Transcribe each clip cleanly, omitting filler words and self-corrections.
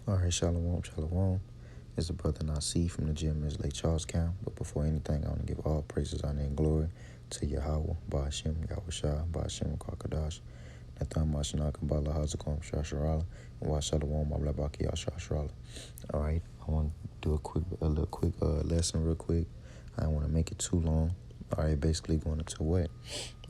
All right, shalom, shalom. It's the brother Nasi from the GMS Lake Charles Camp. But before anything, I want to give all praises, honor, and glory to Yahweh, Ba'ashem, Yahushua, Ba'ashem, Kakadash, Nathan, Mashiach, Kabbalah, Hazakom, Shasharala, and Wa Shalom, Mablabaki, Shasharala. All right, I want to do a little quick lesson real quick. I don't want to make it too long. All right, basically going into what?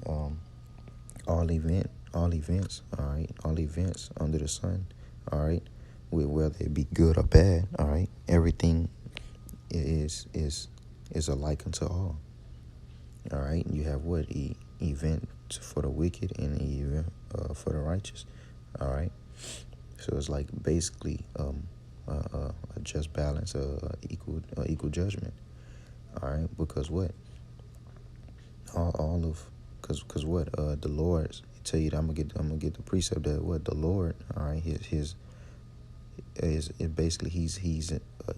All events, all right, all events under the sun, all right, whether it be good or bad, all right, everything is alike unto all. All right, you have what event for the wicked and event for the righteous. All right, so it's like basically a just balance, equal judgment. All right, because what all of because what the Lord's tell you that I'm gonna get the precept that what the Lord, all right, his is it basically he's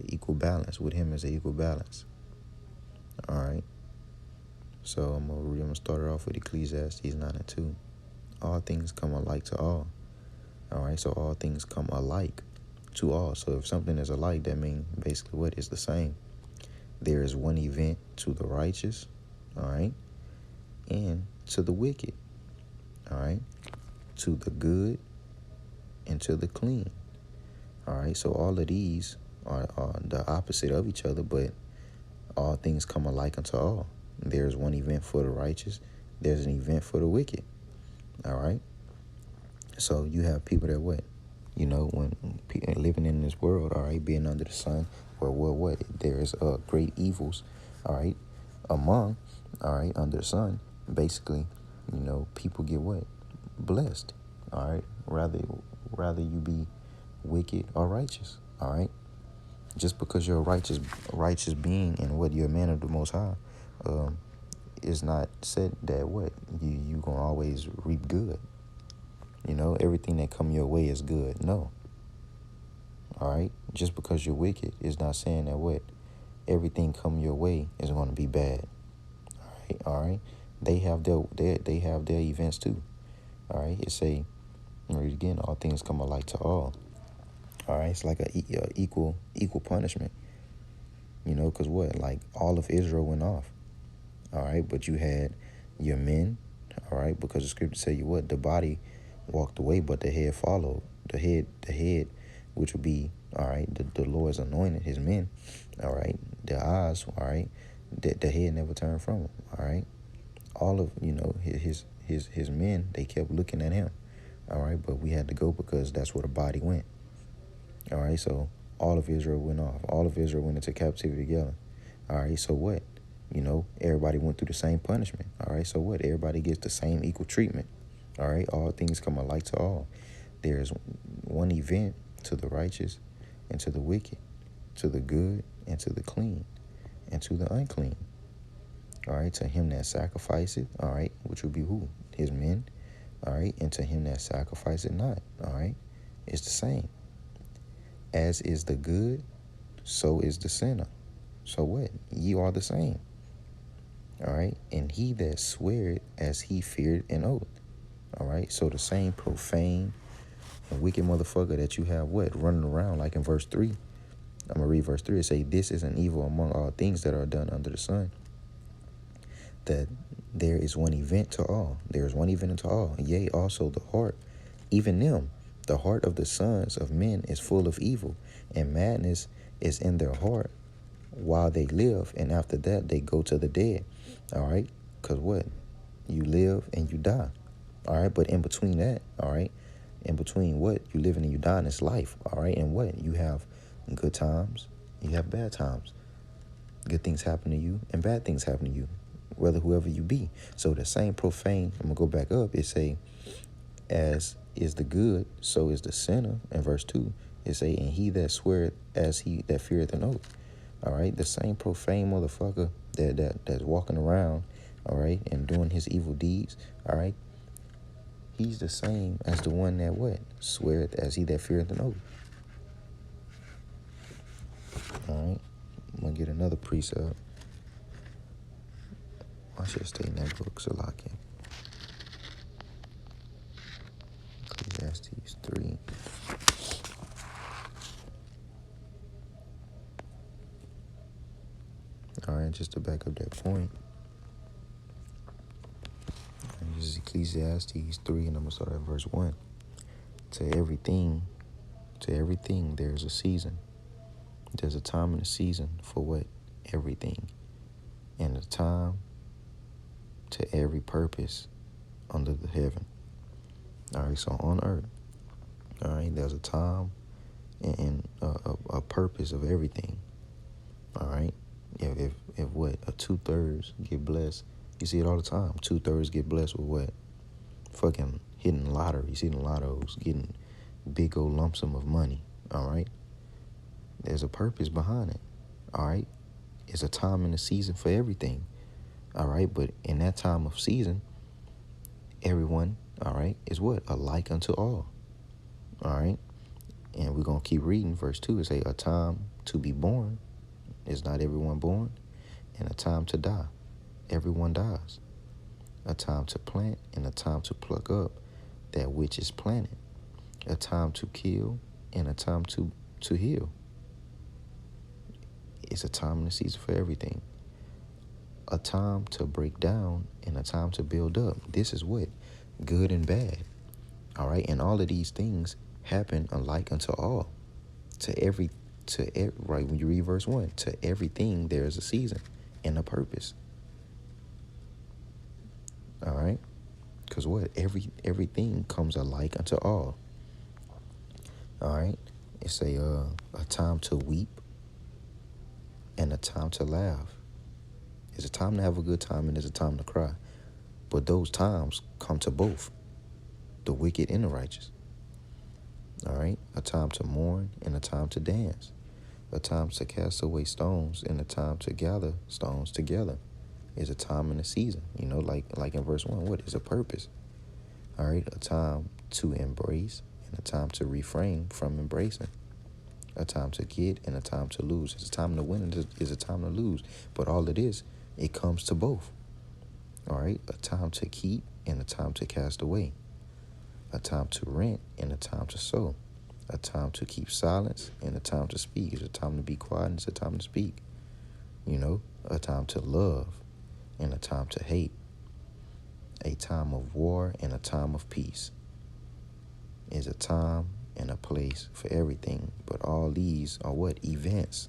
equal balance with him as an equal balance. All right, so I'm gonna start it off with Ecclesiastes 9:2. All things come alike to all. All right, so all things come alike to all. So if something is alike, that means basically what is the same. There is one event to the righteous, all right, and to the wicked, all right, to the good and to the clean. All right, so all of these are the opposite of each other, but all things come alike unto all. There's one event for the righteous. There's an event for the wicked. All right, so you have people that what? You know, when living in this world, all right, being under the sun, where what? There's great evils, all right, among, all right, under the sun. Basically, you know, people get what? Blessed, all right. Rather you be wicked or righteous, all right. Just because you're a righteous being and what you're a man of the Most High, is not said that what you gonna always reap good. You know, everything that come your way is good. No. All right. Just because you're wicked is not saying that what everything come your way is going to be bad. All right. All right. They have their events too. All right. It say, read again. All things come alike to all. All right. It's like a equal punishment. You know, because what? Like all of Israel went off. All right. But you had your men. All right. Because the scripture tell you what? The body walked away, but the head followed. The head, which would be, all right, the Lord's anointed, his men, all right, their eyes, all right, the head never turned from him, all right. All of, you know, his men, they kept looking at him, all right, but we had to go because that's where the body went, all right. So all of Israel went off. All of Israel went into captivity together, all right. So what? You know, everybody went through the same punishment, all right. So what? Everybody gets the same equal treatment. All right, all things come alike to all. There's one event to the righteous and to the wicked, to the good and to the clean, and to the unclean. All right, to him that sacrificeth, all right, which would be who? His men, all right, and to him that sacrificeth not, all right, it's the same. As is the good, so is the sinner. So what? Ye are the same. All right, and he that sweareth as he feared an oath. All right, so the same profane and wicked motherfucker that you have what running around, like in verse 3. I'm gonna read verse 3. It say, "This is an evil among all things that are done under the sun, that there is one event to all. There is one event to all. Yea, also the heart, even them, the heart of the sons of men is full of evil, and madness is in their heart while they live, and after that they go to the dead." All right, because what? You live and you die. All right, but in between that, all right, in between what you living and you dying is life, all right, and what you have good times, you have bad times. Good things happen to you and bad things happen to you, whether whoever you be. So the same profane, I'm gonna go back up. It say, as is the good, so is the sinner. In verse 2, it say, and he that sweareth as he that feareth an oath. All right, the same profane motherfucker that's walking around, all right, and doing his evil deeds, all right. He's the same as the one that what? Sweareth as he that feareth an oath. All right. I'm going to get another precept. I should stay in that book, Salakia. Ecclesiastes 3. just to back up that point, this is Ecclesiastes 3, and I'm going to start at verse 1. To everything there's a season. There's a time and a season for what? Everything. And a time to every purpose under the heaven. All right, so on earth, all right, there's a time and a purpose of everything. All right, if what, a 2/3 get blessed, you see it all the time. 2/3 get blessed with what? Fucking hitting lotteries, hitting lottos, getting big old lump sum of money. All right, there's a purpose behind it. All right, it's a time and a season for everything. All right, but in that time of season, everyone, all right, is what? Alike unto all. All right, and we're going to keep reading. Verse 2, it say, a time to be born is not everyone born, and a time to die. Everyone dies. A time to plant and a time to pluck up that which is planted. A time to kill and a time to heal. It's a time and a season for everything. A time to break down and a time to build up. This is what? Good and bad. All right, and all of these things happen alike unto all. Right, when you read verse 1, to everything there is a season and a purpose. All right, because what? Everything comes alike unto all. All right, it's a time to weep and a time to laugh. It's a time to have a good time and it's a time to cry. But those times come to both, the wicked and the righteous. All right, a time to mourn and a time to dance. A time to cast away stones and a time to gather stones together. Is a time and a season, you know, like in verse 1, what is a purpose? All right, a time to embrace and a time to refrain from embracing. A time to get and a time to lose. It's a time to win and it's a time to lose. But all it is, it comes to both. All right, a time to keep and a time to cast away. A time to rent and a time to sow. A time to keep silence and a time to speak. It's a time to be quiet and it's a time to speak. You know, a time to love and a time to hate. A time of war and a time of peace. Is a time and a place for everything. But all these are what? Events.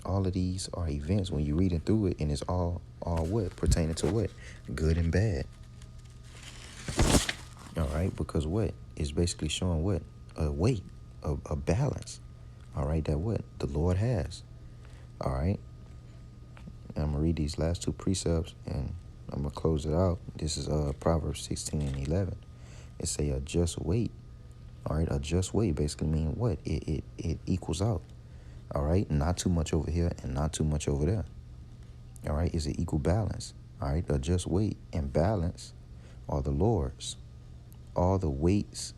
All of these are events when you're reading through it, and it's all what? Pertaining to what? Good and bad. All right, because what? It's basically showing what? A weight, a balance. All right, that what? The Lord has. All right. And I'm going to read these last two precepts, and I'm going to close it out. This is Proverbs 16 and 11. It say a just weight. All right, a just weight basically mean what? It equals out. All right, not too much over here and not too much over there. All right, it's an equal balance. All right, a just weight and balance are the Lord's. All the weights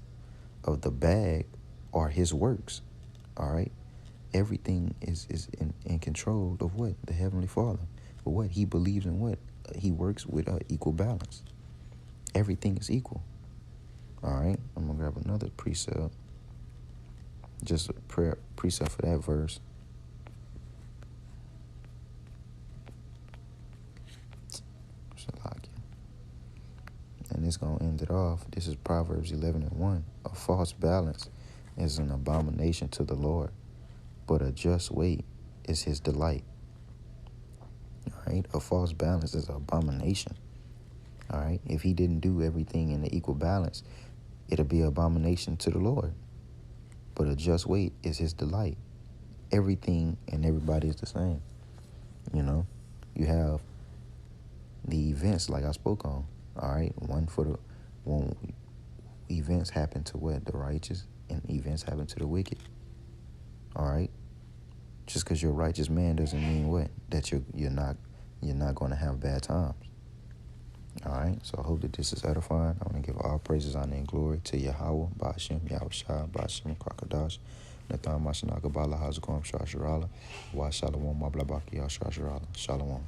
of the bag are his works. All right, everything is in control of what? The Heavenly Father. But what? He believes in what? He works with equal balance. Everything is equal. All right, I'm going to grab another precept. Just a precept for that verse. And it's going to end it off. This is Proverbs 11 and 1. A false balance is an abomination to the Lord, but a just weight is his delight. All right, a false balance is an abomination. All right, if he didn't do everything in the equal balance, it'll be an abomination to the Lord. But a just weight is his delight. Everything and everybody is the same. You know, you have the events like I spoke on. All right, when events happen to what? The righteous, and events happen to the wicked. All right, just because you're a righteous man doesn't mean what? That you're not going to have bad times. All right, so I hope that this is edifying. I want to give all praises, honor, and glory to Yahweh, Ba'ashem, Yahushua, Ba'ashem, Kwakadash, Nathan, Mashanaka, Bala, Hazakam, Shasharala, Wa Shalom, Mablabaki, Shasharala, Shalom.